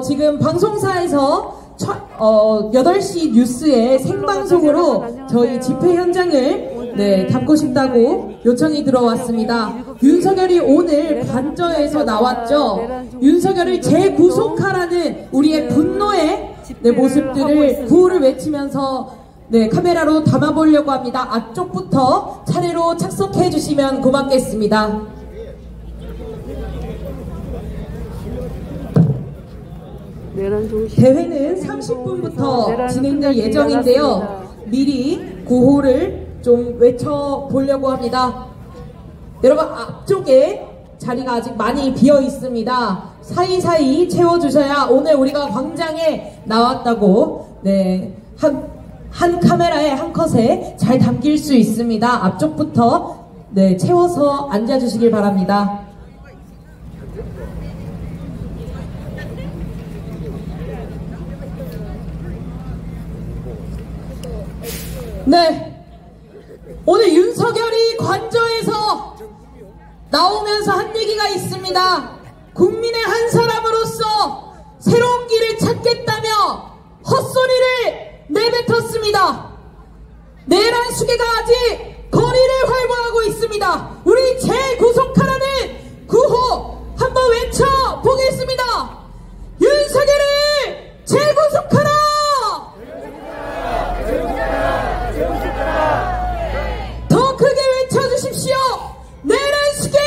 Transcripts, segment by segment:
지금 방송사에서 8시 뉴스에 생방송으로 저희 집회 현장을 담고 싶다고 요청이 들어왔습니다. 윤석열이 오늘 관저에서 나왔죠. 윤석열을 재구속하라는 우리의 분노의 모습들을 구호를 외치면서 카메라로 담아보려고 합니다. 앞쪽부터 차례로 착석해 주시면 고맙겠습니다. 대회는 30분부터 진행될 예정인데요. 미리 구호를 좀 외쳐보려고 합니다. 여러분, 앞쪽에 자리가 아직 많이 비어 있습니다. 사이사이 채워주셔야 오늘 우리가 광장에 나왔다고 한 카메라에 한 컷에 잘 담길 수 있습니다. 앞쪽부터 채워서 앉아주시길 바랍니다. 오늘 윤석열이 관저에서 나오면서 한 얘기가 있습니다. 국민의 한 사람으로서 새로운 길을 찾겠다며 헛소리를 내뱉었습니다. 내란 수계가 아직 거리를 활보하고 있습니다. 우리 재구속하라는 구호 한번 외쳐보겠습니다. 윤석열을 재구속하라! 더 크게 외쳐주십시오. 내란 수계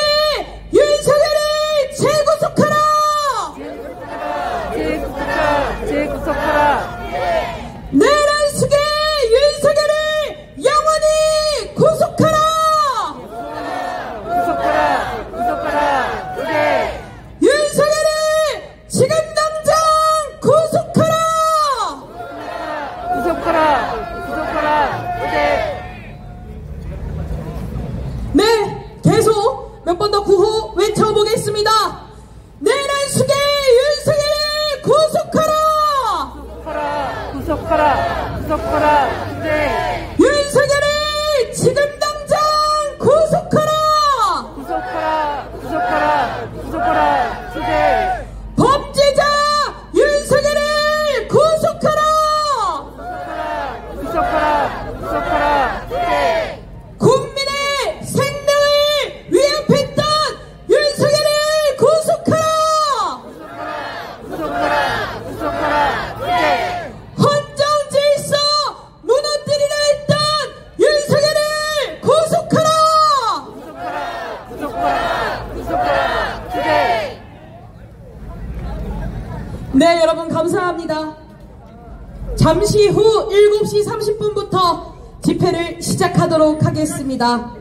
윤석열을 재구속하라! 재구속하라! 내란 수계 윤석열을 영원히 구속하라! 구속하라! 윤석열을 지금 당장 구속하라! 계속 몇 번 더 구호 외쳐보겠습니다. 내란 수계 윤석열을 구속하라! 윤석열을 지금 당장 구속하라! 범죄자 윤석열을 구속하라! 국민의 생명을 위협했던 윤석열을 구속하라! 헌정 질서 무너뜨리려 했던 윤석열을 구속하라! 여러분 감사합니다. 잠시 후 7시 30분부터 집회를 시작하도록 하겠습니다.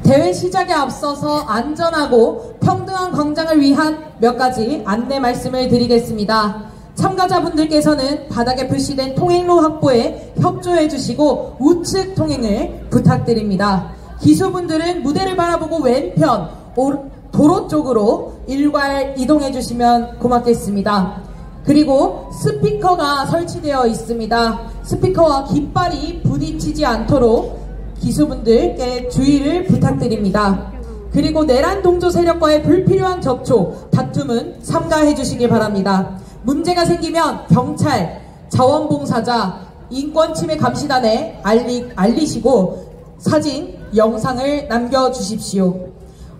대회 시작에 앞서서 안전하고 평등한 광장을 위한 몇 가지 안내 말씀을 드리겠습니다. 참가자분들께서는 바닥에 표시된 통행로 확보에 협조해 주시고 우측 통행을 부탁드립니다. 기수분들은 무대를 바라보고 왼편 도로 쪽으로 일괄 이동해 주시면 고맙겠습니다. 그리고 스피커가 설치되어 있습니다. 스피커와 깃발이 부딪히지 않도록 기수분들께 주의를 부탁드립니다. 그리고 내란 동조 세력과의 불필요한 접촉, 다툼은 삼가해 주시기 바랍니다. 문제가 생기면 경찰, 자원봉사자, 인권침해 감시단에 알리시고 사진, 영상을 남겨주십시오.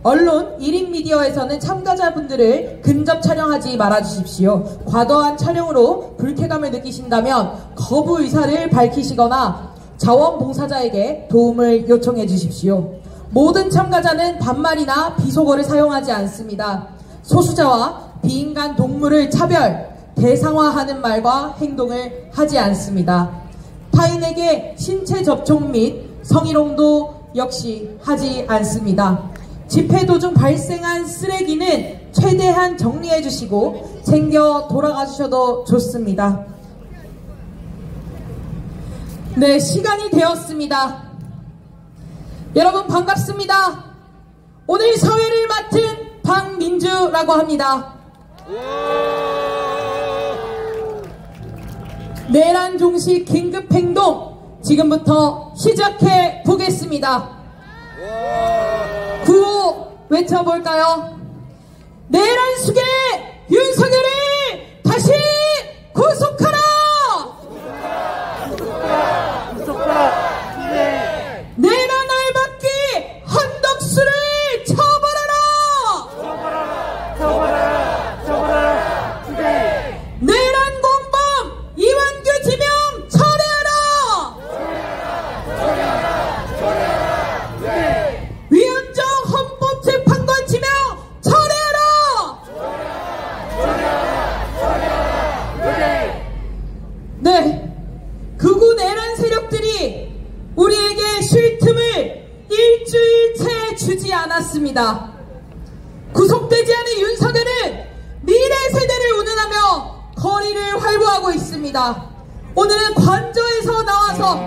언론, 1인 미디어에서는 참가자분들을 근접 촬영하지 말아주십시오. 과도한 촬영으로 불쾌감을 느끼신다면 거부 의사를 밝히시거나 자원봉사자에게 도움을 요청해 주십시오. 모든 참가자는 반말이나 비속어를 사용하지 않습니다. 소수자와 비인간 동물을 차별, 대상화하는 말과 행동을 하지 않습니다. 타인에게 신체 접촉 및 성희롱도 역시 하지 않습니다. 집회 도중 발생한 쓰레기는 최대한 정리해 주시고 챙겨 돌아가 주셔도 좋습니다. 시간이 되었습니다. 여러분 반갑습니다. 오늘 사회를 맡은 박민주라고 합니다. 내란 종식 긴급행동 지금부터 시작해 보겠습니다. 구호 외쳐볼까요? 내란 수계 윤석열을 네, 극우 내란 세력들이 우리에게 쉴 틈을 일주일째 주지 않았습니다. 구속되지 않은 윤석열은 미래 세대를 운운하며 거리를 활보하고 있습니다. 오늘은 관저에서 나와서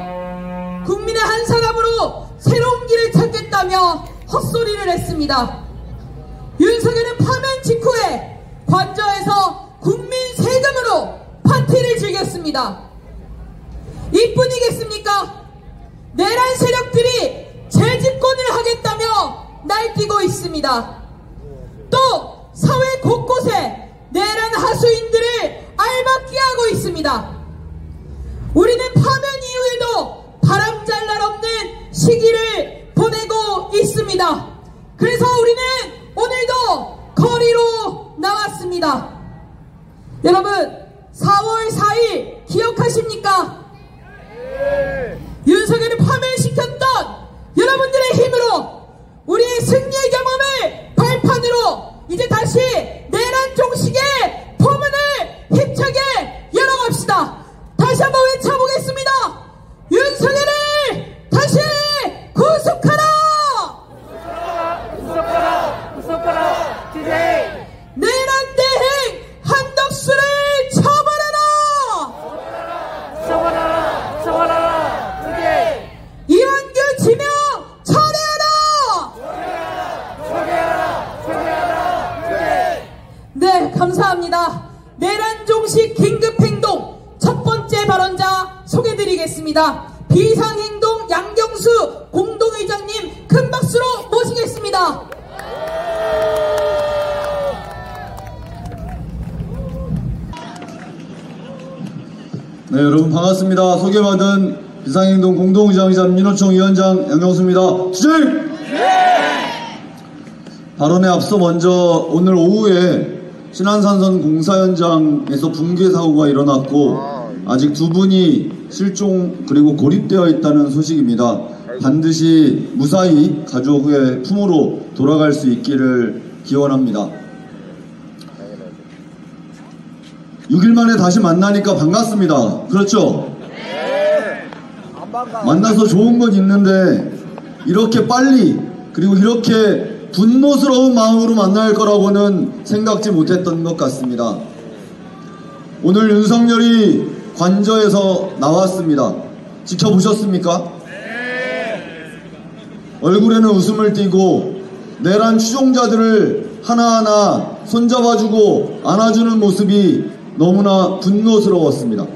국민의 한 사람으로 새로운 길을 찾겠다며 헛소리를 했습니다. 윤석열은 파면 직후에 관저에서 국민 세금으로 파티를 즐겼습니다. 이뿐이겠습니까? 내란 세력들이 재집권을 하겠다며 날뛰고 있습니다. 또 사회 곳곳에 내란 하수인들을 알박기 하고 있습니다. 우리는 파면 이후에도 바람잘 날 없는 시기를 보내고 있습니다. 그래서 우리는 오늘도 거리로 나왔습니다. 여러분, 4월 4일 기억하십니까? 윤석열을 파면시켰던 여러분들의 힘으로 우리의 승리의 경험을 발판으로 이제 다시 내란 종식의 포문을 힘차게 열어갑시다. 다시 한번 외쳐보겠습니다. 윤석열을 다시 구속하라! 구속하라! 구속하라! 주세요! 내란 대행 한덕수를 처벌하라! 처벌하라! 처벌하라! 주세요! 이완규 지명 철회하라! 처리하라! 주세요! 네, 감사합니다. 내란 종식 긴급행동 첫 번째 발언자 소개드리겠습니다. 비상행동 양경수 공동의장님 큰 박수로 모시겠습니다. 네, 여러분 반갑습니다. 소개받은 비상행동 공동의장이자 민노총 위원장 양경수입니다. 주제! 발언에 앞서 먼저 오늘 오후에 신안산선 공사 현장에서 붕괴 사고가 일어났고 아직 2분이 실종 그리고 고립되어 있다는 소식입니다. 반드시 무사히 가족의 품으로 돌아갈 수 있기를 기원합니다. 6일 만에 다시 만나니까 반갑습니다. 그렇죠? 만나서 좋은 건 있는데 이렇게 빨리 그리고 이렇게 분노스러운 마음으로 만날 거라고는 생각지 못했던 것 같습니다. 오늘 윤석열이 관저에서 나왔습니다. 지켜보셨습니까? 얼굴에는 웃음을 띠고 내란 추종자들을 하나하나 손잡아주고 안아주는 모습이 너무나 분노스러웠습니다.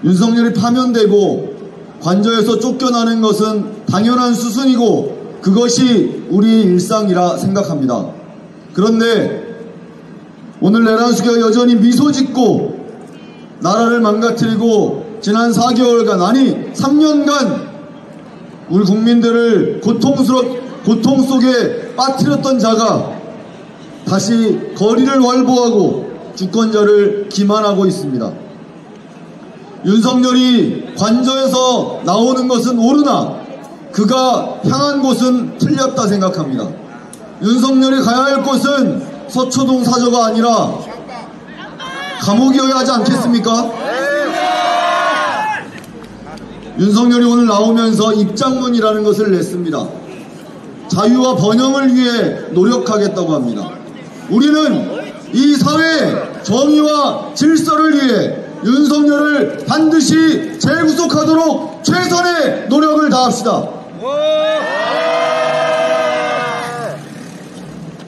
윤석열이 파면되고 관저에서 쫓겨나는 것은 당연한 수순이고 그것이 우리의 일상이라 생각합니다. 그런데 오늘 내란수가 여전히 미소 짓고 나라를 망가뜨리고 지난 4개월간 아니 3년간 우리 국민들을 고통 속에 빠뜨렸던 자가 다시 거리를 활보하고 주권자를 기만하고 있습니다. 윤석열이 관저에서 나오는 것은 옳으나 그가 향한 곳은 틀렸다 생각합니다. 윤석열이 가야 할 곳은 서초동 사저가 아니라 감옥이어야 하지 않겠습니까? 윤석열이 오늘 나오면서 입장문이라는 것을 냈습니다. 자유와 번영을 위해 노력하겠다고 합니다. 우리는 이 사회의 정의와 질서를 위해 윤석열을 반드시 재구속하도록 최선의 노력을 다합시다.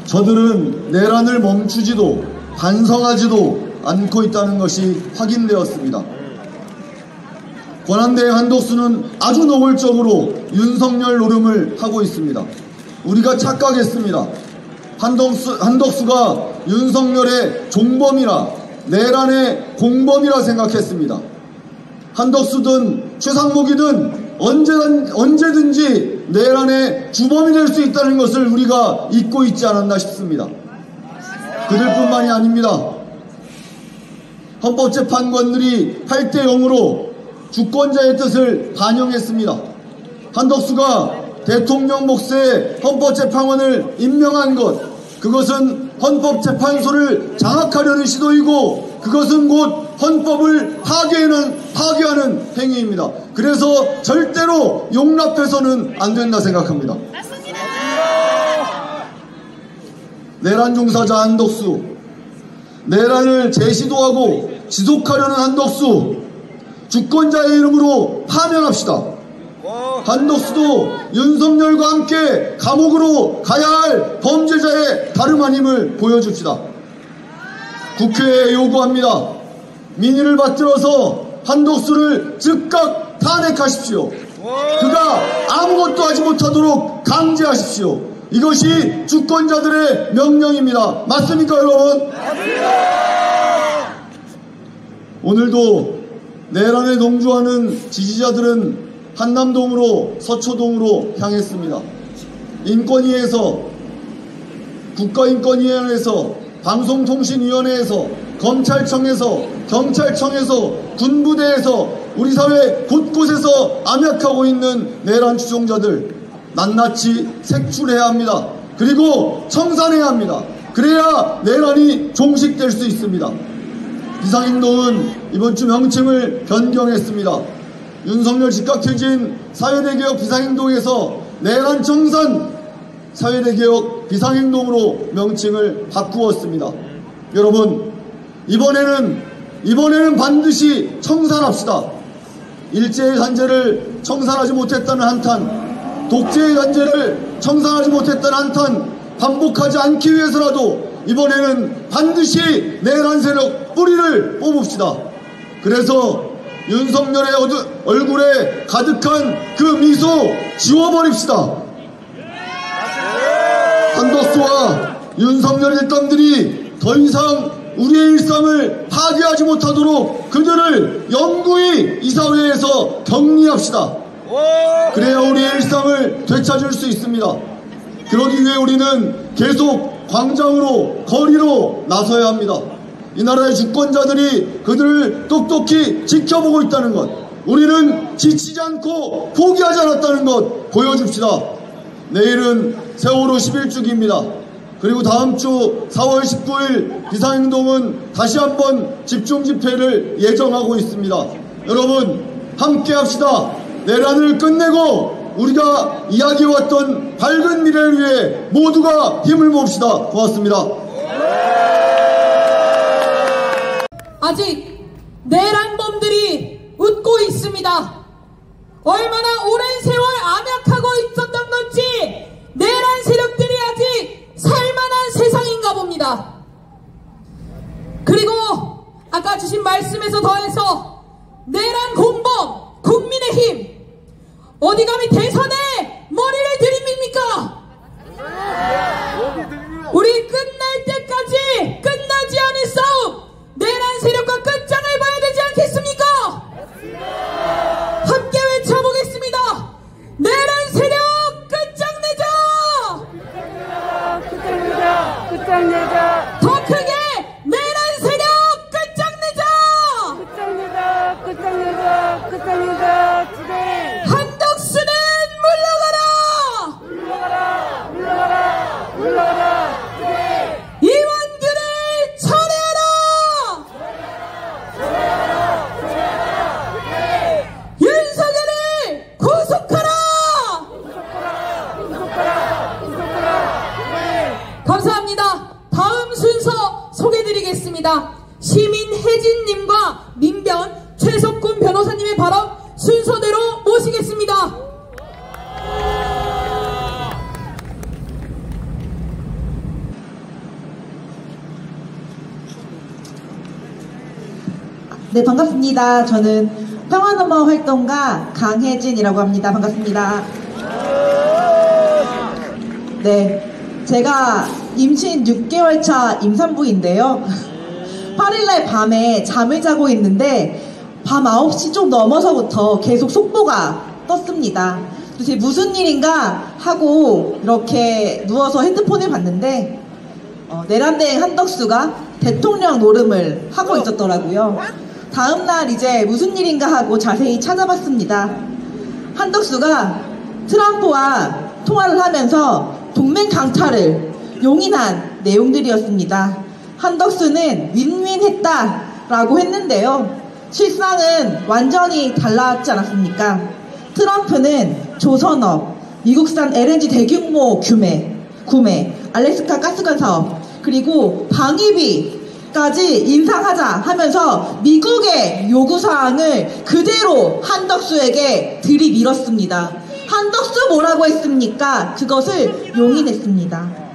저들은 내란을 멈추지도 반성하지도 않고 있다는 것이 확인되었습니다. 권한대행 한덕수는 아주 노골적으로 윤석열 노름을 하고 있습니다. 우리가 착각했습니다. 한덕수가 윤석열의 종범이라 내란의 공범이라 생각했습니다. 한덕수든 최상목이든 언제든지 내란의 주범이 될 수 있다는 것을 우리가 잊고 있지 않았나 싶습니다. 그들뿐만이 아닙니다. 헌법재판관들이 8대0으로 주권자의 뜻을 반영했습니다. 한덕수가 대통령 몫의 헌법재판관을 임명한 것, 그것은 헌법재판소를 장악하려는 시도이고 그것은 곧 헌법을 파괴하는 행위입니다. 그래서 절대로 용납해서는 안 된다 생각합니다. 내란 종사자 한덕수, 내란을 재시도하고 지속하려는 한덕수, 주권자의 이름으로 파면합시다. 한덕수도 윤석열과 함께 감옥으로 가야 할 범죄자의 다름 아님을 보여줍시다. 국회에 요구합니다. 민의를 받들어서 한덕수를 즉각 탄핵하십시오. 그가 아무것도 하지 못하도록 강제하십시오. 이것이 주권자들의 명령입니다. 맞습니까, 여러분? 오늘도 내란에 동조하는 지지자들은 한남동으로 서초동으로 향했습니다. 인권위에서, 국가인권위원회에서, 방송통신위원회에서, 검찰청에서, 경찰청에서, 군부대에서 우리 사회 곳곳에서 암약하고 있는 내란 추종자들 낱낱이 색출해야 합니다. 그리고 청산해야 합니다. 그래야 내란이 종식될 수 있습니다. 비상행동은 이번 주 명칭을 변경했습니다. 윤석열 집값해진 사회대개혁 비상행동에서 내란 청산 사회대개혁 비상행동으로 명칭을 바꾸었습니다. 여러분, 이번에는 반드시 청산합시다. 일제의 잔재를 청산하지 못했다는 한탄, 독재의 잔재를 청산하지 못했다는 한탄 반복하지 않기 위해서라도 이번에는 반드시 내란 세력 뿌리를 뽑읍시다. 그래서 윤석열의 얼굴에 가득한 그 미소 지워버립시다. 한덕수와 윤석열 일당들이 더 이상 우리의 일상을 파괴하지 못하도록 그들을 영구히 이 사회에서 격리합시다. 그래야 우리의 일상을 되찾을 수 있습니다. 그러기 위해 우리는 계속 광장으로, 거리로 나서야 합니다. 이 나라의 주권자들이 그들을 똑똑히 지켜보고 있다는 것, 우리는 지치지 않고 포기하지 않았다는 것 보여줍시다. 내일은 세월호 11주기입니다. 그리고 다음 주 4월 19일 비상행동은 다시 한번 집중 집회를 예정하고 있습니다. 여러분, 함께 합시다. 내란을 끝내고 우리가 이야기해왔던 밝은 미래를 위해 모두가 힘을 모읍시다. 고맙습니다. 아직 내란범들이 웃고 있습니다. 얼마나 오랜 세월 암약하고 있었던 건지 내란 세력들이 아직 살만한 세상인가 봅니다. 그리고 아까 주신 말씀에서 더해서 내란 공범 국민의힘 어디 감히 대선에 머리를 들입니까? 우리 끝날 때까지 끝나지 않을 싸움, 내란 세력과 끝장을 봐야 되지 않겠습니까? 함께 외쳐보겠습니다. 내란 세력 끝장내자! 끝장내자! 더 크게 내란 세력 끝장내자! 끝장내자! 주대! 한덕수는 물러가라! 주대! 이완규를 철회하라! 윤석열을 구속하라! 감사합니다. 다음 순서 소개드리겠습니다. 시민혜진님과 민변 최석군 변호사님의 발언 순서대로 모시겠습니다. 네, 반갑습니다. 저는 평화넘어 활동가 강혜진이라고 합니다. 반갑습니다. 네, 제가 임신 6개월 차 임산부인데요. 8일날 밤에 잠을 자고 있는데 밤 9시 좀 넘어서부터 계속 속보가 떴습니다. 도대체 무슨 일인가 하고 이렇게 누워서 핸드폰을 봤는데 내란대행 한덕수가 대통령 노름을 하고 있었더라고요. 다음날 이제 무슨 일인가 하고 자세히 찾아봤습니다. 한덕수가 트럼프와 통화를 하면서 동맹 강탈을 용인한 내용들이었습니다. 한덕수는 윈윈했다라고 했는데요. 실상은 완전히 달랐지 않았습니까? 트럼프는 조선업, 미국산 LNG 대규모 구매, 알래스카 가스관 사업, 그리고 방위비까지 인상하자 하면서 미국의 요구사항을 그대로 한덕수에게 들이밀었습니다. 한덕수 뭐라고 했습니까? 그것을 용인했습니다.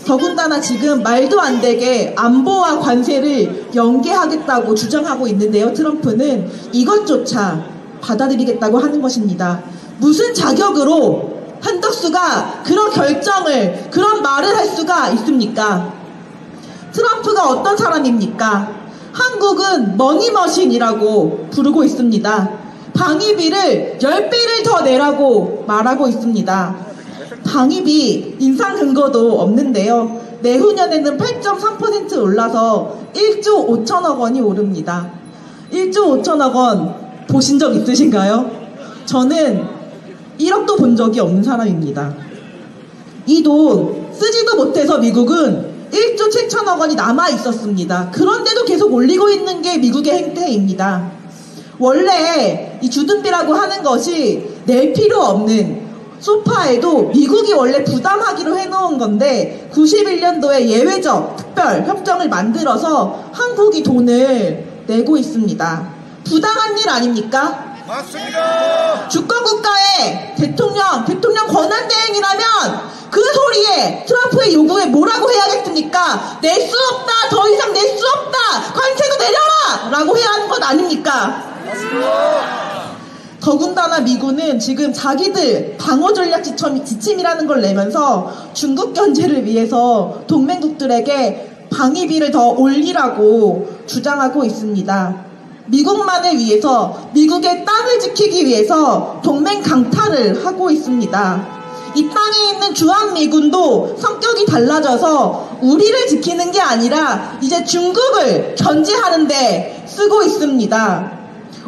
더군다나 지금 말도 안 되게 안보와 관세를 연계하겠다고 주장하고 있는데요. 트럼프는 이것조차 받아들이겠다고 하는 것입니다. 무슨 자격으로 한덕수가 그런 결정을, 그런 말을 할 수가 있습니까? 트럼프가 어떤 사람입니까? 한국은 머니머신이라고 부르고 있습니다. 방위비를 10배를 더 내라고 말하고 있습니다. 방위비 인상 근거도 없는데요. 내후년에는 8.3% 올라서 1조 5천억 원이 오릅니다. 1조 5천억 원 보신 적 있으신가요? 저는 1억도 본 적이 없는 사람입니다. 이 돈 쓰지도 못해서 미국은 1조 7천억 원이 남아 있었습니다. 그런데도 계속 올리고 있는 게 미국의 행태입니다. 원래 이 주둔비라고 하는 것이 낼 필요 없는 소파에도 미국이 원래 부담하기로 해놓은 건데 91년도에 예외적 특별 협정을 만들어서 한국이 돈을 내고 있습니다. 부당한 일 아닙니까? 맞습니다. 주권국가의 대통령 권한대행이라면 그 소리에 트럼프의 요구에 뭐라고 해야겠습니까? 낼 수 없다, 더 이상 낼 수 없다, 관세도 내려라! 라고 해야 하는 것 아닙니까? 더군다나 미군은 지금 자기들 방어전략 지침이라는 걸 내면서 중국 견제를 위해서 동맹국들에게 방위비를 더 올리라고 주장하고 있습니다. 미국만을 위해서, 미국의 땅을 지키기 위해서 동맹 강탈을 하고 있습니다. 이 땅에 있는 주한미군도 성격이 달라져서 우리를 지키는 게 아니라 이제 중국을 견제하는데 쓰고 있습니다.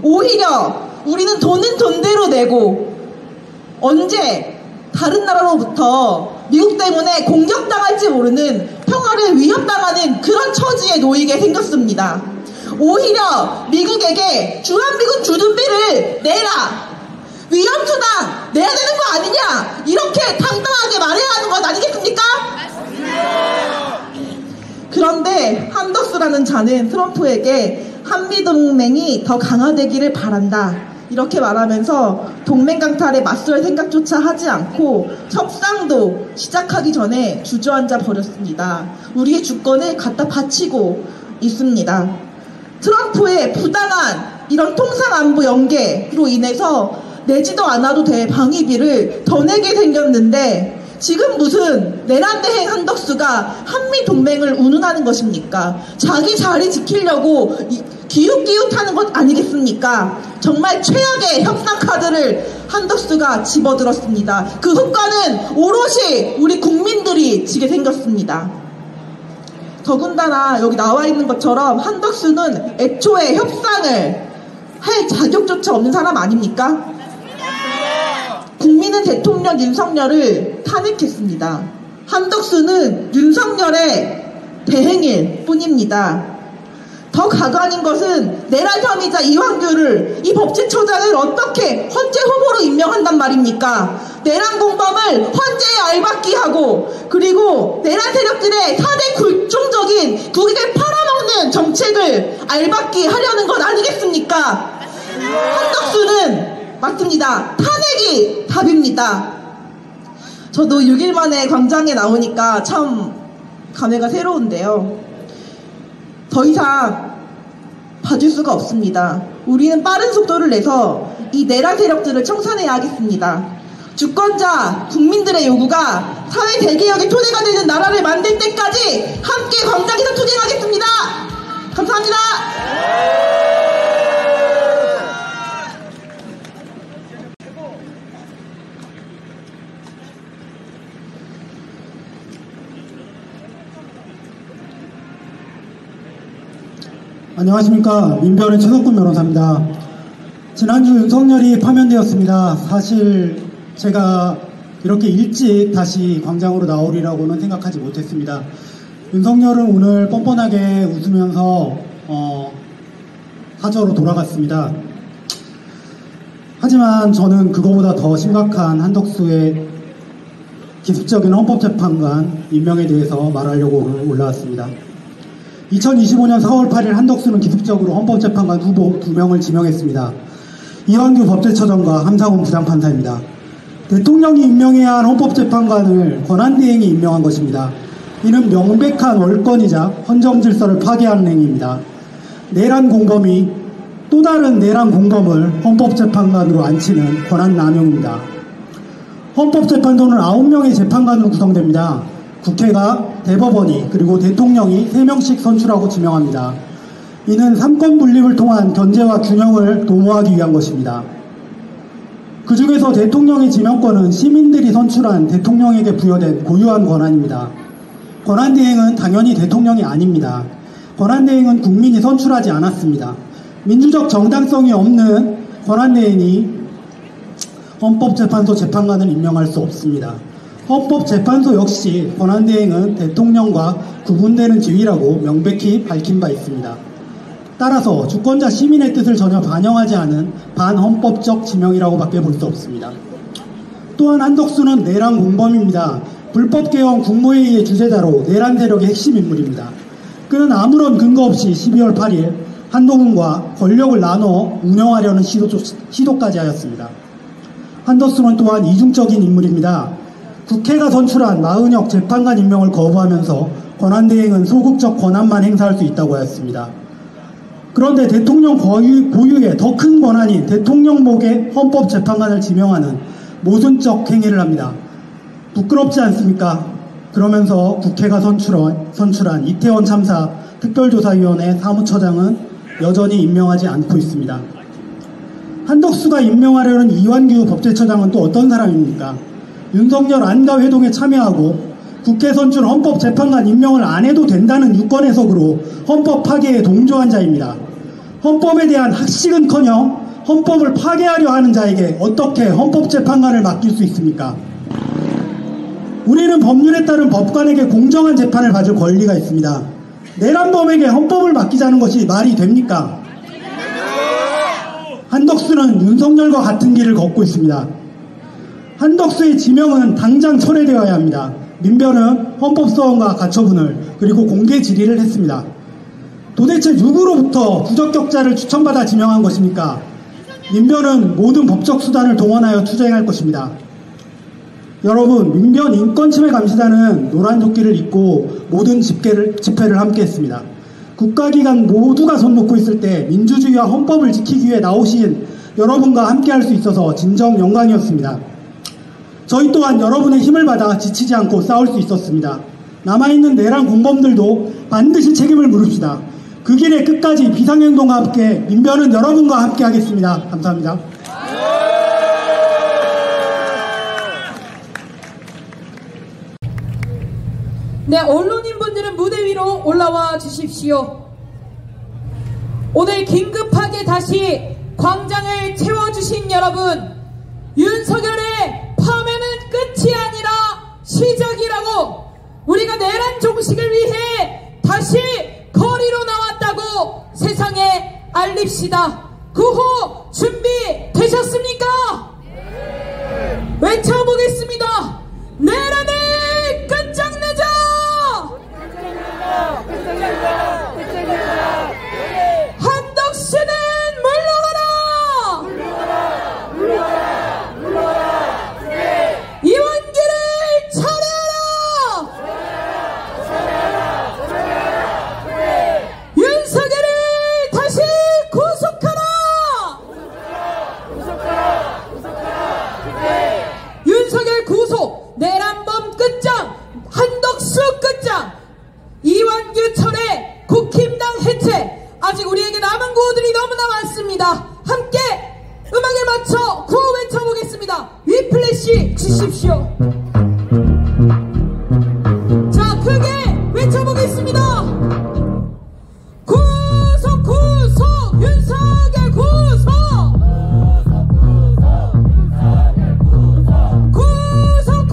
오히려 우리는 돈은 돈대로 내고 언제 다른 나라로부터 미국 때문에 공격당할지 모르는 평화를 위협당하는 그런 처지에 놓이게 생겼습니다. 오히려 미국에게 주한미군 주둔비를 내라, 위험수당 내야 되는 거 아니냐, 이렇게 당당하게 말해야 하는 것 아니겠습니까? 그런데 한덕수라는 자는 트럼프에게 한미동맹이 더 강화되기를 바란다, 이렇게 말하면서 동맹 강탈에 맞설 생각조차 하지 않고 협상도 시작하기 전에 주저앉아 버렸습니다. 우리의 주권을 갖다 바치고 있습니다. 트럼프의 부당한 이런 통상안보 연계로 인해서 내지도 않아도 될 방위비를 더 내게 생겼는데 지금 무슨 내란대행 한덕수가 한미동맹을 운운하는 것입니까? 자기 자리 지키려고 기웃기웃하는 것 아니겠습니까? 정말 최악의 협상 카드를 한덕수가 집어들었습니다. 그 효과는 오롯이 우리 국민들이 지게 생겼습니다. 더군다나 여기 나와 있는 것처럼 한덕수는 애초에 협상을 할 자격조차 없는 사람 아닙니까? 국민은 대통령 윤석열을 탄핵했습니다. 한덕수는 윤석열의 대행일 뿐입니다. 더 가관인 것은 내란 혐의자 이완규를, 이 법제처장을 어떻게 헌재 후보로 임명한단 말입니까? 내란 공범을 헌재에 알박기하고, 그리고 내란 세력들의 4대 굴종적인 국익을 팔아먹는 정책을 알박기하려는 것 아니겠습니까? 한덕수는 맞습니다. 탄핵이 답입니다. 저도 6일 만에 광장에 나오니까 참 감회가 새로운데요. 더 이상 봐줄 수가 없습니다. 우리는 빠른 속도를 내서 이 내란 세력들을 청산해야 하겠습니다. 주권자 국민들의 요구가 사회 대개혁의 토대가 되는 나라를 만들 때까지 함께 광장에서 투쟁하겠습니다. 감사합니다. 안녕하십니까. 민변의 최석훈 변호사입니다. 지난주 윤석열이 파면되었습니다. 사실 제가 이렇게 일찍 다시 광장으로 나오리라고는 생각하지 못했습니다. 윤석열은 오늘 뻔뻔하게 웃으면서 사저로 돌아갔습니다. 하지만 저는 그거보다 더 심각한 한덕수의 기습적인 헌법재판관 임명에 대해서 말하려고 올라왔습니다. 2025년 4월 8일 한덕수는 기습적으로 헌법재판관 후보 2명을 지명했습니다. 이완규 법제처장과 함상훈 부장판사입니다. 대통령이 임명해야 할 헌법재판관을 권한대행이 임명한 것입니다. 이는 명백한 월권이자 헌정질서를 파괴하는 행위입니다. 내란 공범이 또 다른 내란 공범을 헌법재판관으로 앉히는 권한남용입니다. 헌법재판소는 9명의 재판관으로 구성됩니다. 국회가 대법원이 그리고 대통령이 3명씩 선출하고 지명합니다. 이는 삼권 분립을 통한 견제와 균형을 도모하기 위한 것입니다. 그 중에서 대통령의 지명권은 시민들이 선출한 대통령에게 부여된 고유한 권한입니다. 권한대행은 당연히 대통령이 아닙니다. 권한대행은 국민이 선출하지 않았습니다. 민주적 정당성이 없는 권한대행이 헌법재판소 재판관을 임명할 수 없습니다. 헌법재판소 역시 권한대행은 대통령과 구분되는 지위라고 명백히 밝힌 바 있습니다. 따라서 주권자 시민의 뜻을 전혀 반영하지 않은 반헌법적 지명이라고 밖에 볼 수 없습니다. 또한 한덕수는 내란 공범입니다. 불법개헌 국무회의의 주재자로 내란 세력의 핵심 인물입니다. 그는 아무런 근거 없이 12월 8일 한동훈과 권력을 나눠 운영하려는 시도까지 하였습니다. 한덕수는 또한 이중적인 인물입니다. 국회가 선출한 마은혁 재판관 임명을 거부하면서 권한대행은 소극적 권한만 행사할 수 있다고 하였습니다. 그런데 대통령 고유의 더 큰 권한인 대통령목의 헌법재판관을 지명하는 모순적 행위를 합니다. 부끄럽지 않습니까? 그러면서 국회가 선출한 이태원 참사 특별조사위원회 사무처장은 여전히 임명하지 않고 있습니다. 한덕수가 임명하려는 이완규 법제처장은 또 어떤 사람입니까? 윤석열 안가 회동에 참여하고 국회 선출 헌법재판관 임명을 안 해도 된다는 유권 해석으로 헌법 파괴에 동조한 자입니다. 헌법에 대한 학식은커녕 헌법을 파괴하려 하는 자에게 어떻게 헌법재판관을 맡길 수 있습니까? 우리는 법률에 따른 법관에게 공정한 재판을 받을 권리가 있습니다. 내란범에게 헌법을 맡기자는 것이 말이 됩니까? 한덕수는 윤석열과 같은 길을 걷고 있습니다. 한덕수의 지명은 당장 철회되어야 합니다. 민변은 헌법소원과 가처분을 그리고 공개 질의를 했습니다. 도대체 누구로부터 부적격자를 추천받아 지명한 것입니까? 민변은 모든 법적 수단을 동원하여 투쟁할 것입니다. 여러분, 민변 인권침해감시단은 노란 조끼를 입고 모든 집회를 함께 했습니다. 국가기관 모두가 손 놓고 있을 때 민주주의와 헌법을 지키기 위해 나오신 여러분과 함께 할 수 있어서 진정 영광이었습니다. 저희 또한 여러분의 힘을 받아 지치지 않고 싸울 수 있었습니다. 남아있는 내란 공범들도 반드시 책임을 물읍시다. 그 길의 끝까지 비상행동과 함께 민변은 여러분과 함께 하겠습니다. 감사합니다. 네, 언론인분들은 무대 위로 올라와 주십시오. 오늘 긴급하게 다시 광장을 채워주신 여러분, 윤석열의 파면은 끝이 아니라 시작이라고, 우리가 내란 종식을 위해 다시 거리로 나왔다고 세상에 알립시다. 구호 준비되셨습니까? 네. 외쳐보겠습니다. 내란을 끝장내자! 한덕수는 물러가라! 이완규를 처리하라! 윤석열을 다시 구속하라! 윤석열 구속, 내란범 끝장, 한덕수 끝장, 이완규 철회, 국힘당 해체. 아직 우리에게 남은 구호들이 너무나 많습니다. 함께 음악에 맞춰 구호 외쳐보겠습니다. 위플래시 주십시오. 자, 크게 외쳐보겠습니다. 구속 구속 윤석열 구속, 구속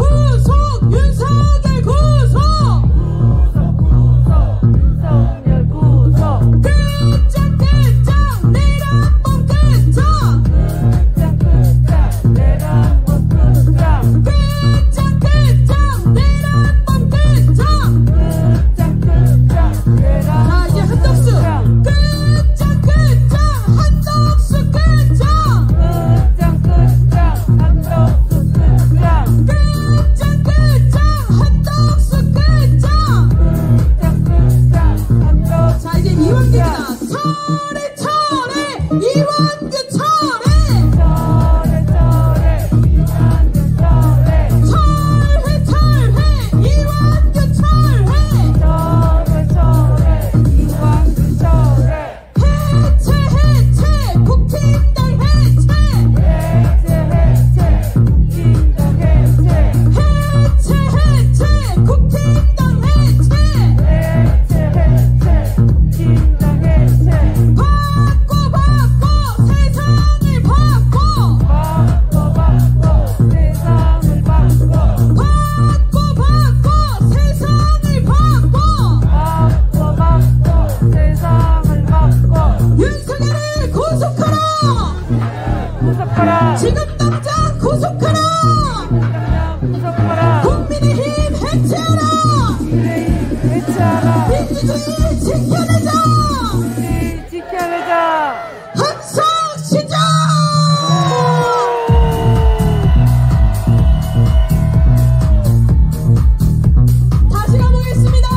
지켜내자! 우리 지켜내자! 항상시장! 다시 가보겠습니다.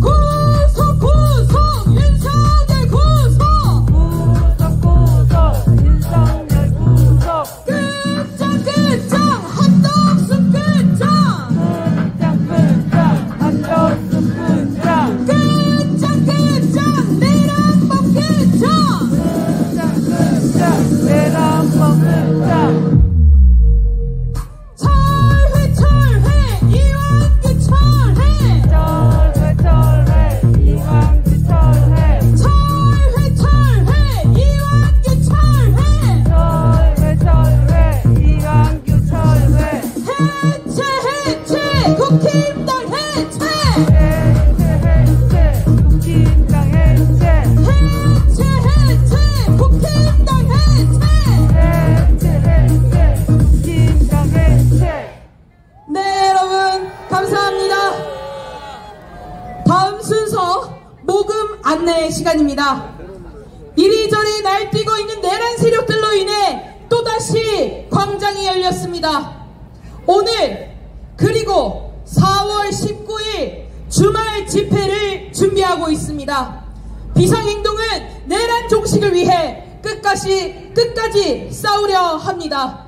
구속 구속 윤석열 구속! 구속 윤석열 구속! 끝장 한덕수 끝장! 한덕수 끝장! 끝장 내란법 끝장! 내란법 끝장! 철회 이완규 철회! 철회 이완규 철회! 철회 이완규 철회! 이완규 철회! 해체 국힘당 해체! 국힘당 해체! 해체 국힘당 해체! 국힘당 해체! 네 여러분 감사합니다. 다음 순서 모금 안내 시간입니다. 이리저리 날뛰고 있는 내란 세력들로 인해 또다시 광장이 열렸습니다. 오늘 그리고 4월 19일 주말 집회를 준비하고 있습니다. 비상행동은 내란 종식을 위해 끝까지 싸우려 합니다.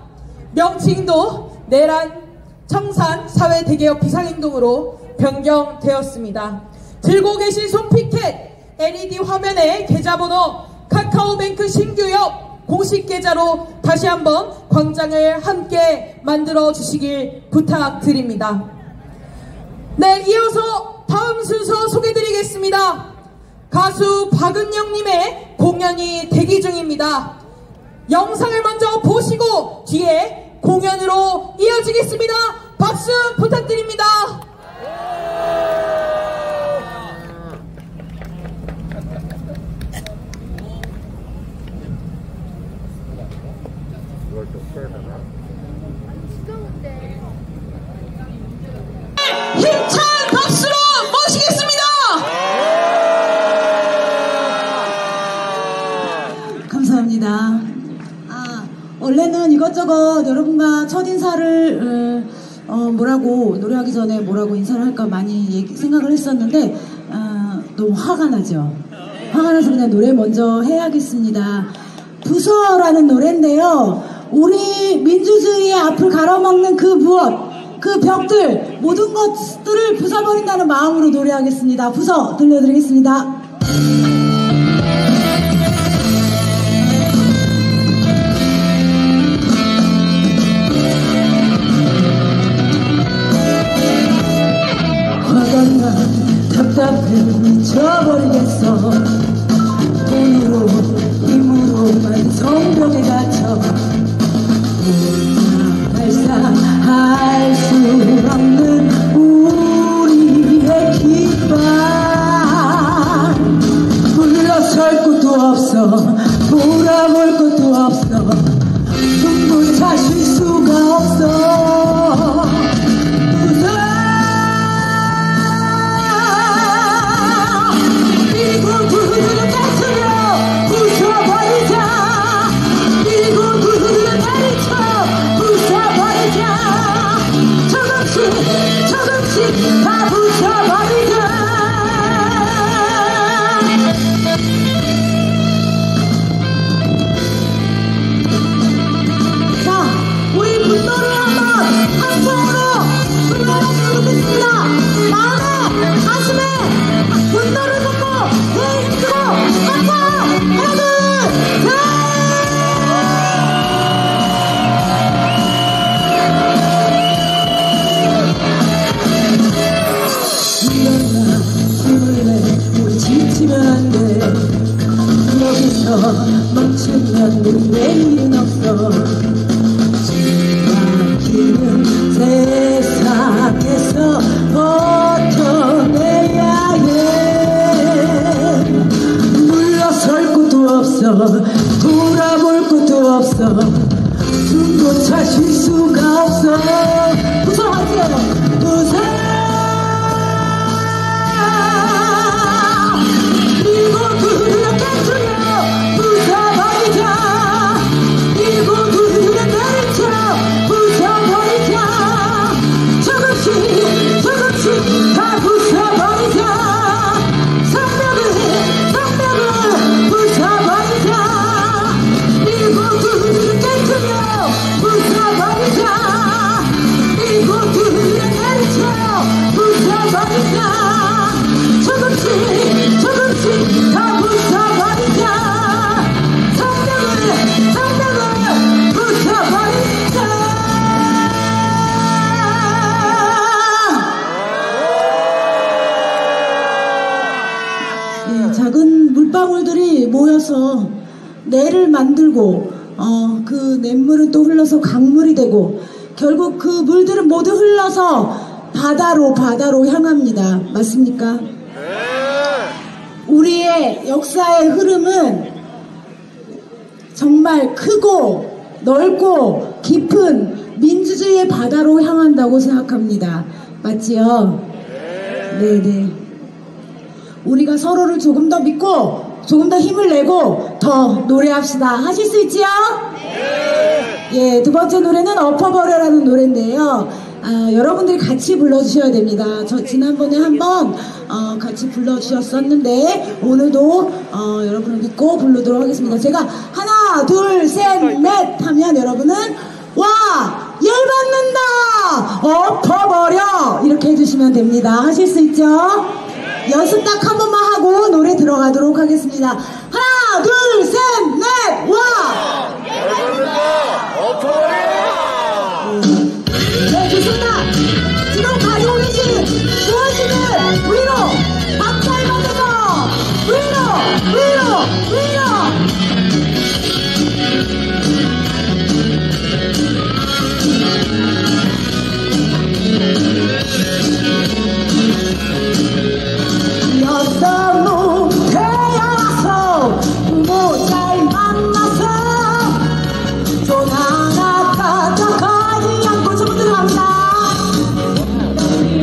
명칭도 내란 청산 사회 대개혁 비상행동으로 변경되었습니다. 들고 계신 손피켓 LED 화면에 계좌번호 카카오뱅크 신규역 공식 계좌로 다시 한번 광장을 함께 만들어 주시길 부탁드립니다. 네, 이어서 다음 순서 소개드리겠습니다. 가수 박은영님의 공연이 대기 중입니다. 영상을 먼저 보시고 뒤에 공연으로 이어지겠습니다. 박수 부탁드립니다. 힘찬 박수로 모시겠습니다. 감사합니다. 원래는 이것저것 여러분과 첫인사를 뭐라고 노래하기 전에 뭐라고 인사를 할까 많이 생각을 했었는데 너무 화가 나죠. 화가 나서 그냥 노래 먼저 해야겠습니다. 부서라는 노래인데요. 우리 민주주의의 앞을 가로막는 그 무엇, 그 벽들, 모든 것들을 부숴버린다는 마음으로 노래하겠습니다. 부서 들려드리겠습니다. 화가 나 답답해 미쳐버리겠어. 돈으로 힘으로만 성벽에 갇혀 발사할 수 없는 우리의 깃발. 물러설 곳도 없어 돌아볼 곳도 없어 숨조차 쉴 수가 없어. 조금씩 다 부숴버리자. 자, 우리 분노를 한번 한 손으로 불러봤으면 좋겠습니다. 마음에, 가슴에 분노를 쏟고 내 힘쓰고 한번 하나 둘 셋. 지치면 안 돼. 여기서 멈추면 우리 내일은 없어. 지나기는 세상에서 버텨내야 해. 물러설 곳도 없어 돌아볼 곳도 없어 숨조차 쉴 수가 없어. 부서하세요. 부서 물방울들이 모여서 내를 만들고 그 냇물은 또 흘러서 강물이 되고 결국 그 물들은 모두 흘러서 바다로 향합니다. 맞습니까? 우리의 역사의 흐름은 정말 크고 넓고 깊은 민주주의의 바다로 향한다고 생각합니다. 맞지요? 네네. 우리가 서로를 조금 더 믿고 조금 더 힘을 내고 더 노래합시다. 하실 수 있지요? 예, 두 번째 노래는 엎어버려라는 노래인데요. 여러분들이 같이 불러주셔야 됩니다. 저 지난번에 한번 같이 불러주셨었는데 오늘도 여러분을 믿고 부르도록 하겠습니다. 제가 하나 둘 셋 넷 하면 여러분은 와 열받는다 엎어버려 이렇게 해주시면 됩니다. 하실 수 있죠? 연습 딱 한 번만 하고 노래 들어가도록 하겠습니다. 하나 둘 셋 넷 와 네, 좋습니다. 지금 가지고 계신 무엇이든 위로 박자에 맞춰서 위로 어떤 놈 태어나서 부모 잘 만나서 돈 하나 가져가지 않고 전부 들어갑니다.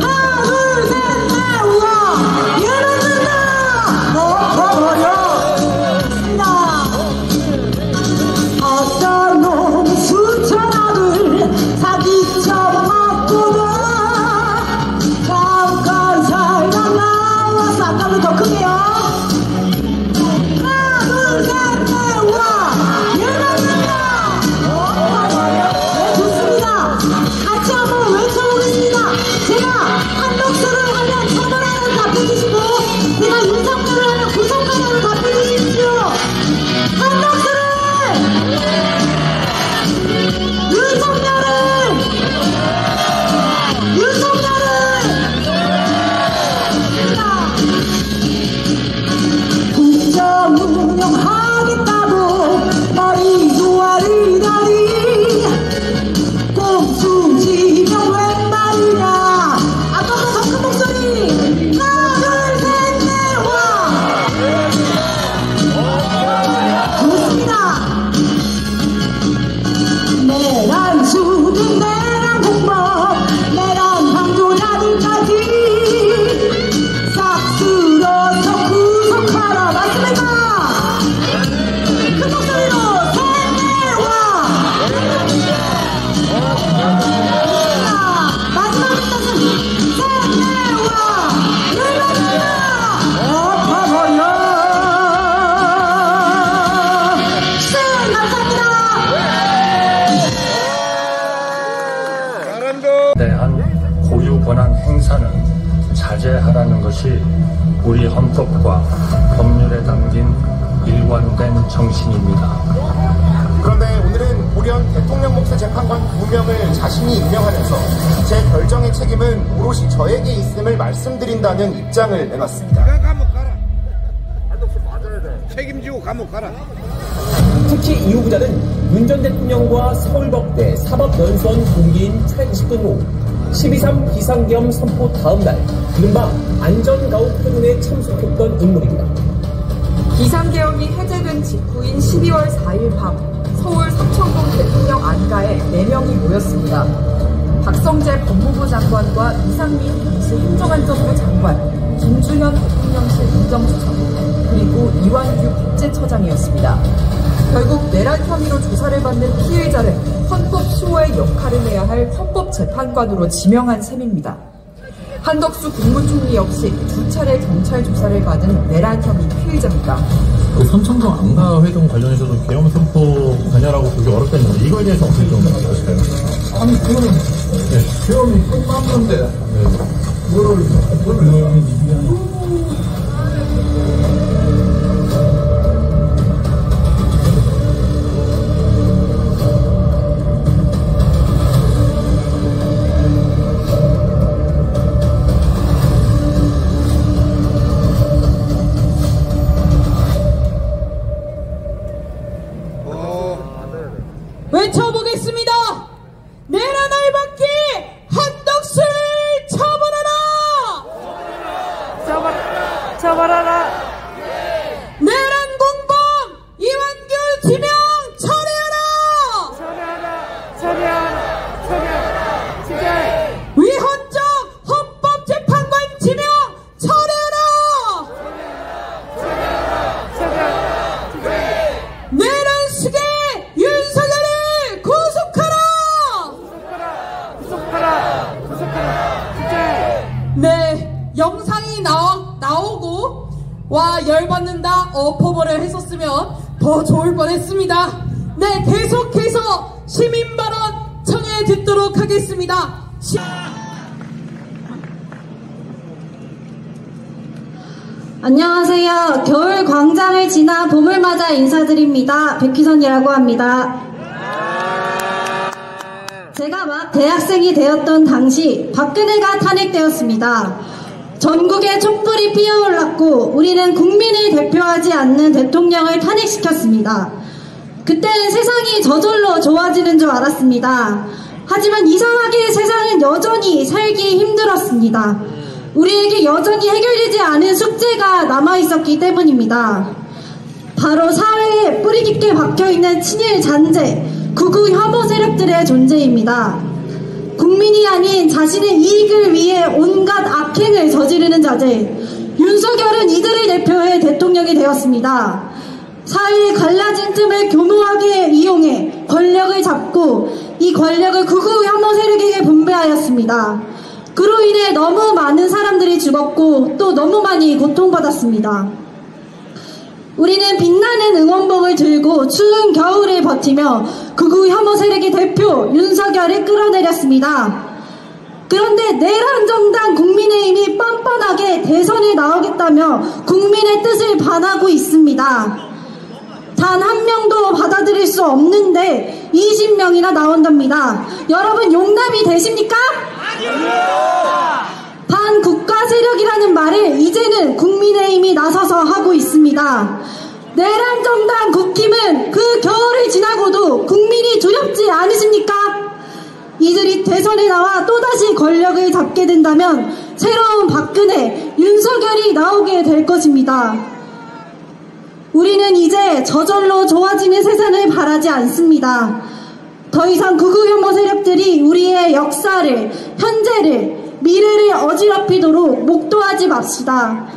하나 둘 셋 넷 우와 열어준다 엎어버렸습니다. 어떤 놈 수천억을 사기쳐 먹고도 잠깐 살다 나와서 아까보다 더 크게요. 하나 둘 셋 넷 우와 열어준다 네, 좋습니다. 같이 한번 외쳐보겠습니다. 제가 한독수를 하면 천원을 답해주시고 제가 윤석열을 하면 9,000원을 답해주십시오. 한독수를 국정 운영하겠다고 머리 조아리다리 꼼수지면 웬 말이냐. 아까보다 더 큰 목소리 하나 둘 셋 넷 와 좋습니다. 내란 수등 내란 공법 내란 방조자들까지 싹 쓸어서 구속하라. 맞습니까? 큰 목소리로 셋넷와 마지막부터는 셋넷와 열어준다 엎어버려. 감사합니다. 대한 고유 권한 행사는 자제하라는 것이 우리 헌법과 법률에 담긴 일관된 정신입니다. 그런데 오늘은 보련 대통령 목사 재판관 2명을 자신이 임명하면서 제 결정의 책임은 오롯이 저에게 있음을 말씀드린다는 입장을 내놨습니다. 감옥 가라. 맞아야 돼. 책임지고 감옥 가라. 특히 이 후보자는 윤 전 대통령과 서울법대 사법연수원 동기인 최식근 후 12.3 비상계엄 선포 다음날 이른바 안전가옥 회동에 참석했던 인물입니다. 비상계엄이 해제된 직후인 12월 4일 밤 서울 삼청동 대통령 안가에 4명이 모였습니다. 박성재 법무부 장관과 이상민 당시 행정안전부 장관, 김주현 대통령실 민정수석, 그리고 이완규 국제처장이었습니다. 결국 내란 혐의로 조사를 받는 피해자를 헌법 수호의 역할을 해야 할 헌법재판관으로 지명한 셈입니다. 한덕수 국무총리 역시 2차례 경찰 조사를 받은 내란 혐의 피해자입니다. 그 삼청동 안가 회동 관련해서도 계엄 선포 관여라고 보기 어렵겠는데 이거에 대해서 어떻게 좀 하실까요? 아니 그거는 계엄이 끝났는데 그거를 처벌하라. 내란 공범 이완규 지명 처리하라. 위헌적 헌법재판관 지명 처리하라. 내란 수계 윤석열을 구속하라. 네, 영상이 나오고 와 열받는다 어퍼버를 했었으면 더 좋을 뻔했습니다. 네, 계속해서 시민 발언 청해 듣도록 하겠습니다. 안녕하세요. 겨울 광장을 지나 봄을 맞아 인사드립니다. 백희선이라고 합니다. 제가 막 대학생이 되었던 당시 박근혜가 탄핵되었습니다. 전국에 촛불이 피어올랐고 우리는 국민을 대표하지 않는 대통령을 탄핵시켰습니다. 그때는 세상이 저절로 좋아지는 줄 알았습니다. 하지만 이상하게 세상은 여전히 살기 힘들었습니다. 우리에게 여전히 해결되지 않은 숙제가 남아있었기 때문입니다. 바로 사회에 뿌리 깊게 박혀있는 친일 잔재, 극우 혐오 세력들의 존재입니다. 국민이 아닌 자신의 이익을 위해 온갖 악행을 저지르는 자들, 윤석열은 이들을 대표해 대통령이 되었습니다. 사회의 갈라진 틈을 교묘하게 이용해 권력을 잡고 이 권력을 극우 혐오 세력에게 분배하였습니다. 그로 인해 너무 많은 사람들이 죽었고 또 너무 많이 고통받았습니다. 우리는 빛나는 응원봉을 들고 추운 겨울을 버티며 극우 혐오 세력의 대표 윤석열을 끌어내렸습니다. 그런데 내란정당 국민의힘이 뻔뻔하게 대선에 나오겠다며 국민의 뜻을 반하고 있습니다. 단 한 명도 받아들일 수 없는데 20명이나 나온답니다. 여러분 용납이 되십니까? 반국가 세력이라는 말을 이제는 국민의힘이 나서서 하고 있습니다. 내란정당 국힘은 그 겨울을 지나고도 국민이 두렵지 않으십니까? 이들이 대선에 나와 또다시 권력을 잡게 된다면 새로운 박근혜, 윤석열이 나오게 될 것입니다. 우리는 이제 저절로 좋아지는 세상을 바라지 않습니다. 더 이상 극우 혐오 세력들이 우리의 역사를, 현재를, 미래를 어지럽히도록 목도하지 맙시다.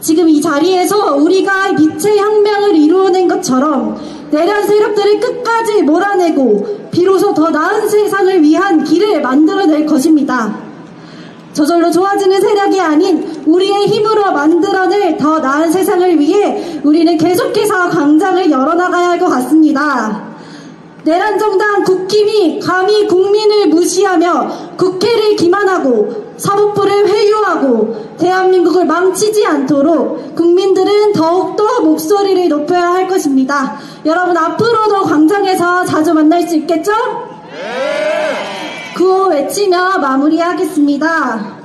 지금 이 자리에서 우리가 빛의 혁명을 이루어낸 것처럼 내란 세력들을 끝까지 몰아내고 비로소 더 나은 세상을 위한 길을 만들어낼 것입니다. 저절로 좋아지는 세력이 아닌 우리의 힘으로 만들어낼 더 나은 세상을 위해 우리는 계속해서 광장을 열어나가야 할 것 같습니다. 내란정당 국힘이 감히 국민을 무시하며 국회를 기만하고 사법부를 회유하고 대한민국을 망치지 않도록 국민들은 더욱더 목소리를 높여야 할 것입니다. 여러분 앞으로도 광장에서 자주 만날 수 있겠죠? 구호 외치며 마무리하겠습니다.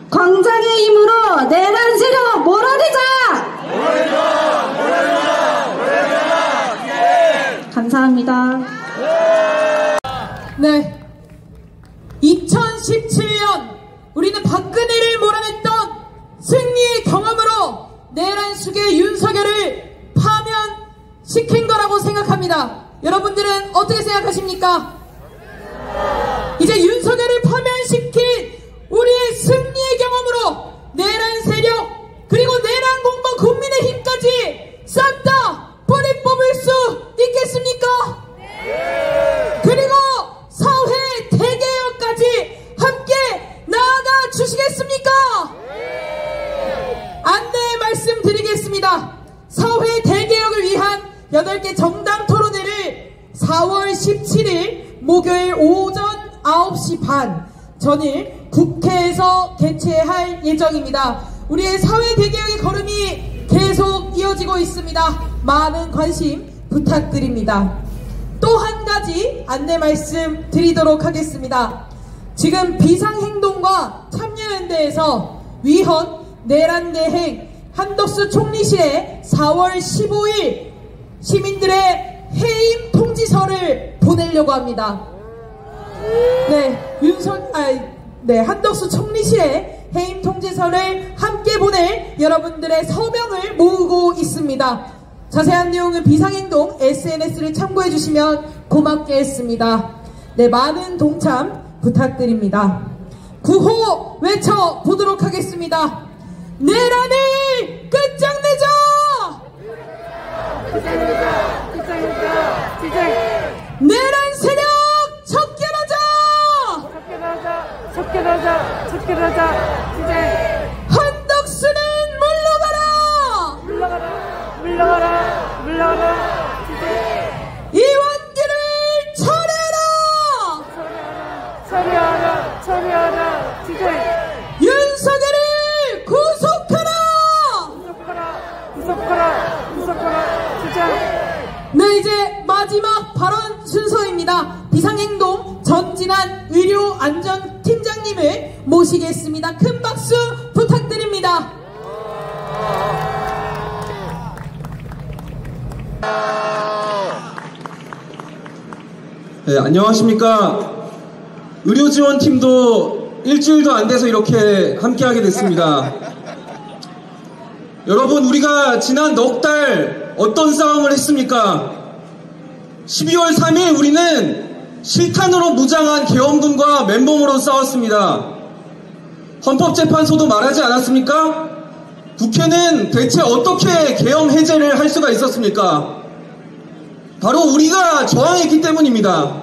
광장의 힘으로 내란 세력 몰아내자! 감사합니다. 네, 2017년 우리는 박근혜를 몰아냈던 승리의 경험으로 내란 수계 윤석열을 파면시킨 거라고 생각합니다. 여러분들은 어떻게 생각하십니까? 이제 윤석열을 파면시킨 우리의 승리의 경험으로 내란 세력 그리고 내란 공범 국민의힘까지 싹 다 뿌리 뽑을 수 있겠습니까? 그리고 사회 대개혁까지 함께 나아가 주시겠습니까? 안내 말씀드리겠습니다. 사회 대개혁을 위한 8개 정당 토론회를 4월 17일 목요일 오전 9시 반 전일 국회에서 개최할 예정입니다. 우리의 사회 대개혁의 걸음이 계속 이어지고 있습니다. 많은 관심 부탁드립니다. 또 한 가지 안내 말씀 드리도록 하겠습니다. 지금 비상행동과 참여연대에서 위헌 내란대행 한덕수 총리실에 4월 15일 시민들의 해임 통지서를 보내려고 합니다. 네, 한덕수 총리실에 해임 통지서를 함께 보낼 여러분들의 서명을 모으고 있습니다. 자세한 내용은 비상행동 SNS를 참고해 주시면 고맙겠습니다. 네, 많은 동참 부탁드립니다. 구호 외쳐보도록 하겠습니다. 내란을 끝장내자! 내란 세력 척결하자! 한덕수는 물러가라! 이완기를 처리하라! 윤석열을 구속하라! 네, 이제 마지막 발언 순서입니다. 비상행동 전진한 의료안전팀장님을 모시겠습니다. 큰 박수 부탁드립니다. 네, 안녕하십니까. 의료지원팀도 일주일도 안 돼서 이렇게 함께하게 됐습니다. 여러분, 우리가 지난 넉 달 어떤 싸움을 했습니까? 12월 3일 우리는 실탄으로 무장한 계엄군과 맨몸으로 싸웠습니다. 헌법재판소도 말하지 않았습니까? 국회는 대체 어떻게 계엄 해제를 할 수가 있었습니까? 바로 우리가 저항했기 때문입니다.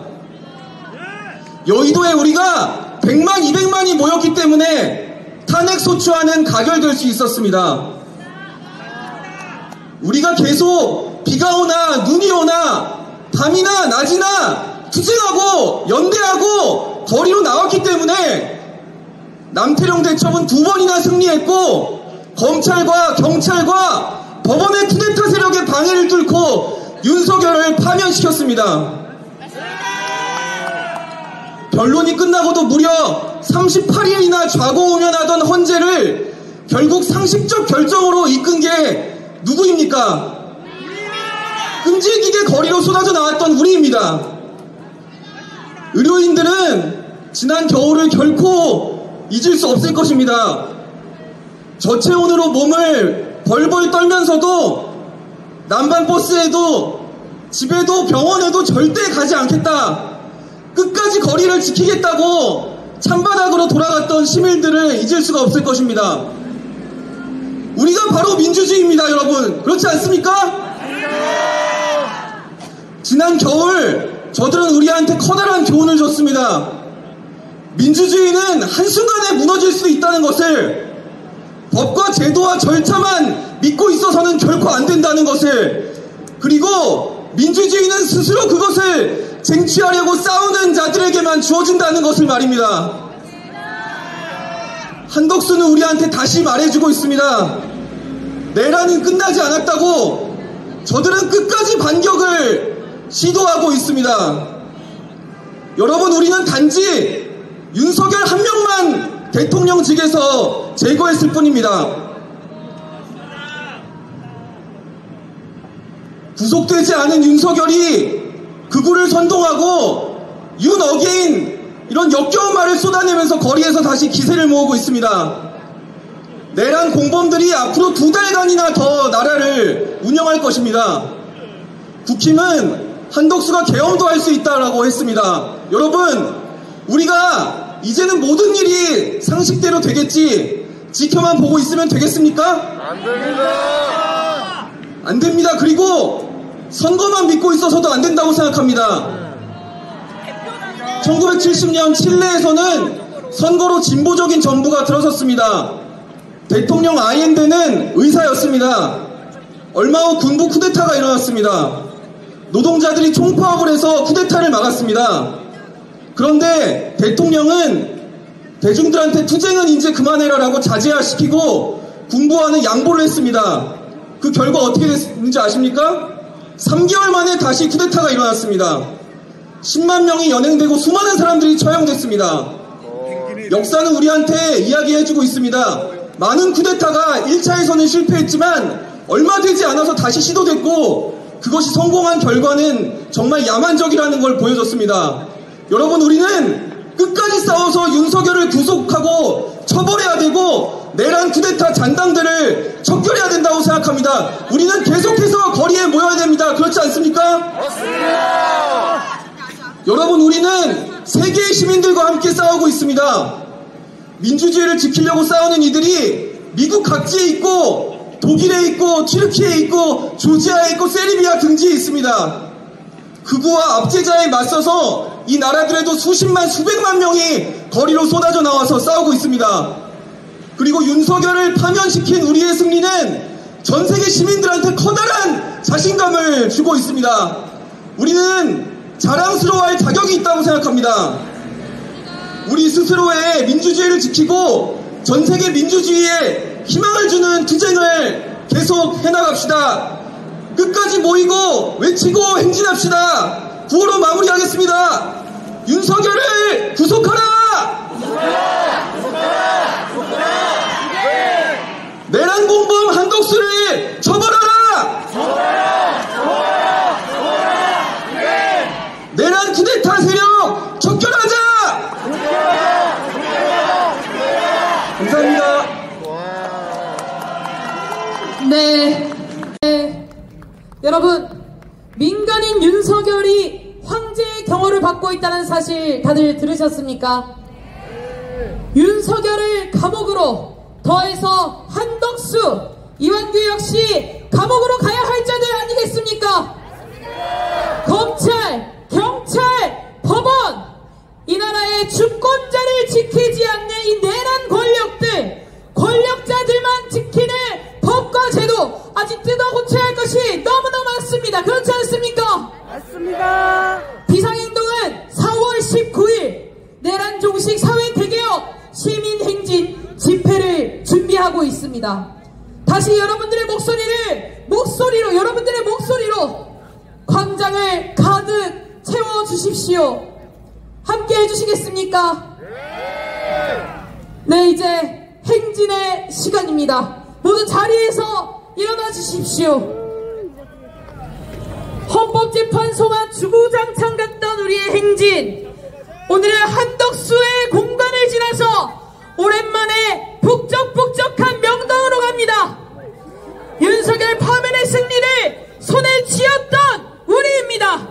여의도에 우리가 100만, 200만이 모였기 때문에 탄핵 소추안은 가결될 수 있었습니다. 우리가 계속 비가 오나 눈이 오나 밤이나 낮이나 투쟁하고 연대하고 거리로 나왔기 때문에 남태령 대첩은 2번이나 승리했고, 검찰과 경찰과 법원의 쿠데타 세력의 방해를 뚫고 윤석열을 파면시켰습니다. 변론이 끝나고도 무려 38일이나 좌고우면하던 헌재를 결국 상식적 결정으로 이끈 게 누구입니까? 끔찍이게 거리로 쏟아져 나왔던 우리입니다. 의료인들은 지난 겨울을 결코 잊을 수 없을 것입니다. 저체온으로 몸을 벌벌 떨면서도 난방버스에도 집에도 병원에도 절대 가지 않겠다, 끝까지 거리를 지키겠다고 찬바닥으로 돌아갔던 시민들을 잊을 수가 없을 것입니다. 우리가 바로 민주주의입니다, 여러분. 그렇지 않습니까? 지난 겨울 저들은 우리한테 커다란 교훈을 줬습니다. 민주주의는 한순간에 무너질 수 있다는 것을, 법과 제도와 절차만 믿고 있어서는 결코 안 된다는 것을, 그리고 민주주의는 스스로 그것을 쟁취하려고 싸우는 자들에게만 주어진다는 것을 말입니다. 한덕수는 우리한테 다시 말해주고 있습니다. 내란은 끝나지 않았다고. 저들은 끝까지 반격을 시도하고 있습니다. 여러분, 우리는 단지 윤석열 한 명만 대통령직에서 제거했을 뿐입니다. 구속되지 않은 윤석열이 극우를 선동하고 윤어게인 이런 역겨운 말을 쏟아내면서 거리에서 다시 기세를 모으고 있습니다. 내란 공범들이 앞으로 2달간이나 더 나라를 운영할 것입니다. 국힘은 한덕수가 계엄도 할 수 있다라고 했습니다. 여러분, 우리가 이제는 모든 일이 상식대로 되겠지 지켜만 보고 있으면 되겠습니까? 안 됩니다. 안 됩니다. 그리고 선거만 믿고 있어서도 안 된다고 생각합니다. 1970년 칠레에서는 선거로 진보적인 정부가 들어섰습니다. 대통령 아옌데는 의사였습니다. 얼마 후 군부 쿠데타가 일어났습니다. 노동자들이 총파업을 해서 쿠데타를 막았습니다. 그런데 대통령은 대중들한테 투쟁은 이제 그만해라라고 자제시키고 군부와는 양보를 했습니다. 그 결과 어떻게 됐는지 아십니까? 3개월 만에 다시 쿠데타가 일어났습니다. 10만 명이 연행되고 수많은 사람들이 처형됐습니다. 역사는 우리한테 이야기해주고 있습니다. 많은 쿠데타가 1차에서는 실패했지만 얼마 되지 않아서 다시 시도됐고, 그것이 성공한 결과는 정말 야만적이라는 걸 보여줬습니다. 여러분, 우리는 끝까지 싸워서 윤석열을 구속하고 처벌해야 되고 내란 쿠데타 잔당들을 척결해야 된다고 생각합니다. 우리는 계속해서 거리에 모여야 됩니다. 그렇지 않습니까? 맞습니다. 여러분, 우리는 세계의 시민들과 함께 싸우고 있습니다. 민주주의를 지키려고 싸우는 이들이 미국 각지에 있고 독일에 있고 튀르키예에 있고 조지아에 있고 세르비아 등지에 있습니다. 극우와 압제자에 맞서서 이 나라들에도 수십만 수백만 명이 거리로 쏟아져 나와서 싸우고 있습니다. 그리고 윤석열을 파면시킨 우리의 승리는 전 세계 시민들한테 커다란 자신감을 주고 있습니다. 우리는 자랑스러워할 자격이 있다고 생각합니다. 우리 스스로의 민주주의를 지키고 전 세계 민주주의에 희망을 주는 투쟁을 계속 해나갑시다. 끝까지 모이고 외치고 행진합시다. 구호로 마무리하겠습니다. 윤석열을 구속하라! 내란 공범 한덕수를 처벌하라! 내란 쿠데타 세력 척결하자! 감사합니다. 네. 여러분, 민간인 윤석열이 황제의 경호를 받고 있다는 사실 다들 들으셨습니까? 윤석열을 감옥으로, 더해서 한덕수, 이완규 역시 감옥으로 가야 할 자들 아니겠습니까? 검찰, 경찰, 법원, 이 나라의 주권자를 지키지 않는 이 내란 권력자들만 지키는 법과 제도, 아직 뜯어 고쳐야 할 것이 너무나 많습니다. 그렇지 않습니까? 맞습니다. 비상행동은 4월 19일 내란 종식 사회 대개혁 시민행진 집회를 준비하고 있습니다. 다시 여러분들의 목소리로 광장을 가득 채워주십시오. 함께 해주시겠습니까? 네, 이제 행진의 시간입니다. 모두 자리에서 일어나 주십시오. 헌법재판소가 주구장창 갔던 우리의 행진, 오늘은 한덕수의 공간을 지나서 오랜만에 북적북적한 명당으로 갑니다. 윤석열 파면의 승리를 손에 쥐었던 우리입니다.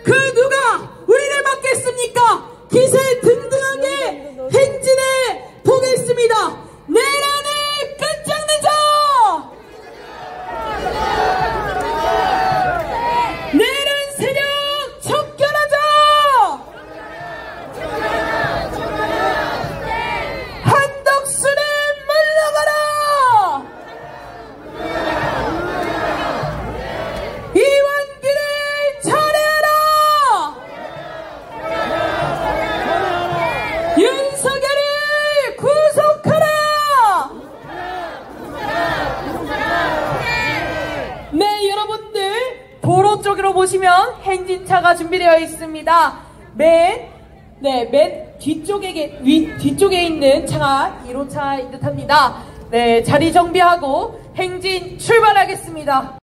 그 누가 우리를 막겠습니까? 기세 등등하게 행진해 보겠습니다. 내란을 끝장내자! 내란 세력 척결하자! 한덕수는 물러가라! 이완규를 철회하라! 윤석열을 구속하라! 네, 여러분들 도로 쪽으로 보시면 행진차가 준비되어 있습니다. 맨 뒤쪽에 있는 차가 1호차인 듯합니다. 네, 자리 정비하고 행진 출발하겠습니다.